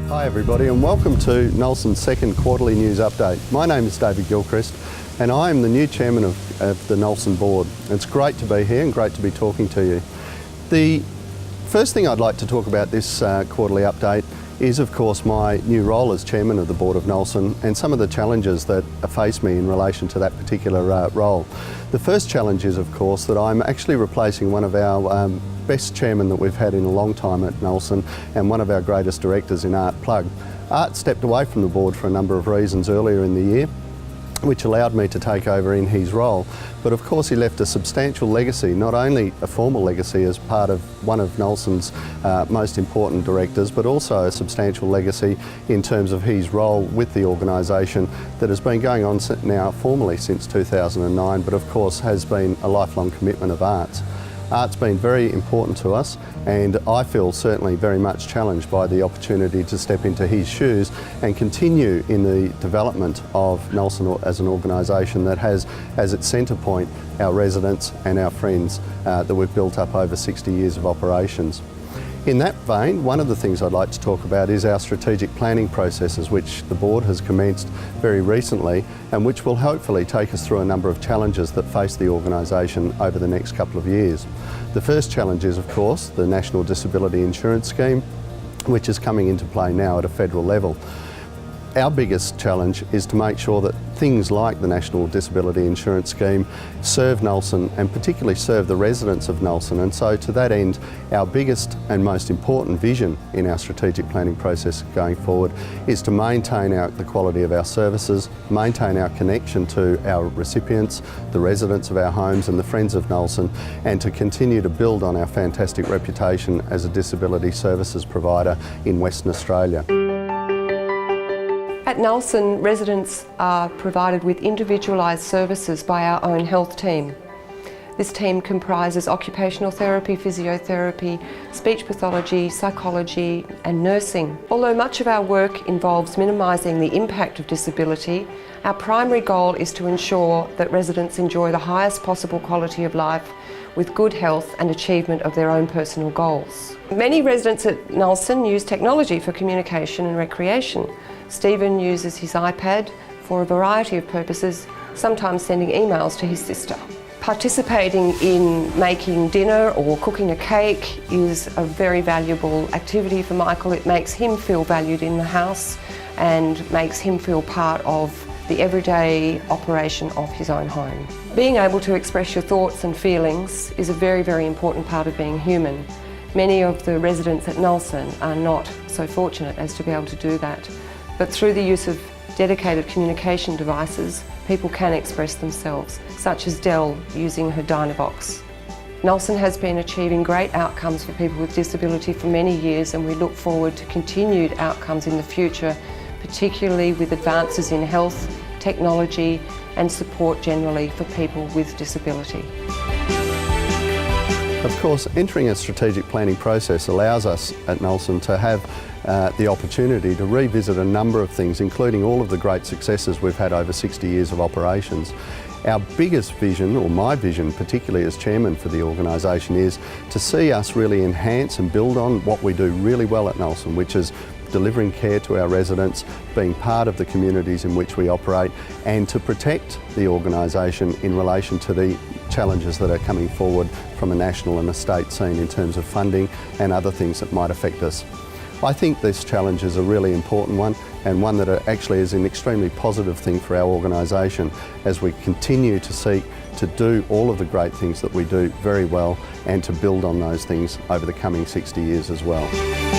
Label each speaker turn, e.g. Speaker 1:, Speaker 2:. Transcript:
Speaker 1: Hi everybody and welcome to Nulsen's second quarterly news update. My name is David Gilchrist and I am the new chairman of the Nulsen board. It's great to be here and great to be talking to you. The first thing I'd like to talk about this quarterly update is of course my new role as chairman of the board of Nulsen and some of the challenges that face me in relation to that particular role. The first challenge is of course that I'm actually replacing one of our best chairmen that we've had in a long time at Nulsen and one of our greatest directors in Art Plug. Art stepped away from the board for a number of reasons earlier in the year, which allowed me to take over in his role. But of course he left a substantial legacy, not only a formal legacy as part of one of Nulsen's most important directors, but also a substantial legacy in terms of his role with the organisation that has been going on now formally since 2009, but of course has been a lifelong commitment of Art's. Art's been very important to us and I feel certainly very much challenged by the opportunity to step into his shoes and continue in the development of Nulsen as an organisation that has as its centre point our residents and our friends that we've built up over 60 years of operations. In that vein, one of the things I'd like to talk about is our strategic planning processes, which the board has commenced very recently and which will hopefully take us through a number of challenges that face the organisation over the next couple of years. The first challenge is, of course, the National Disability Insurance Scheme, which is coming into play now at a federal level. Our biggest challenge is to make sure that things like the National Disability Insurance Scheme serve Nulsen and particularly serve the residents of Nulsen. And so to that end, our biggest and most important vision in our strategic planning process going forward is to maintain the quality of our services, maintain our connection to our recipients, the residents of our homes and the friends of Nulsen, and to continue to build on our fantastic reputation as a disability services provider in Western Australia.
Speaker 2: At Nulsen, residents are provided with individualised services by our own health team. This team comprises occupational therapy, physiotherapy, speech pathology, psychology and nursing. Although much of our work involves minimising the impact of disability, our primary goal is to ensure that residents enjoy the highest possible quality of life with good health and achievement of their own personal goals. Many residents at Nulsen use technology for communication and recreation. Stephen uses his iPad for a variety of purposes, sometimes sending emails to his sister. Participating in making dinner or cooking a cake is a very valuable activity for Michael. It makes him feel valued in the house and makes him feel part of the everyday operation of his own home. Being able to express your thoughts and feelings is a very, very important part of being human. Many of the residents at Nulsen are not so fortunate as to be able to do that. But through the use of dedicated communication devices, people can express themselves, such as Dell using her Dynavox. Nulsen has been achieving great outcomes for people with disability for many years and we look forward to continued outcomes in the future, particularly with advances in health, technology and support generally for people with disability.
Speaker 1: Of course, entering a strategic planning process allows us at Nulsen to have the opportunity to revisit a number of things, including all of the great successes we've had over 60 years of operations. Our biggest vision, or my vision particularly as chairman for the organisation, is to see us really enhance and build on what we do really well at Nulsen, which is delivering care to our residents, being part of the communities in which we operate, and to protect the organisation in relation to the challenges that are coming forward from a national and a state scene in terms of funding and other things that might affect us. I think this challenge is a really important one and one that actually is an extremely positive thing for our organisation as we continue to seek to do all of the great things that we do very well and to build on those things over the coming 60 years as well.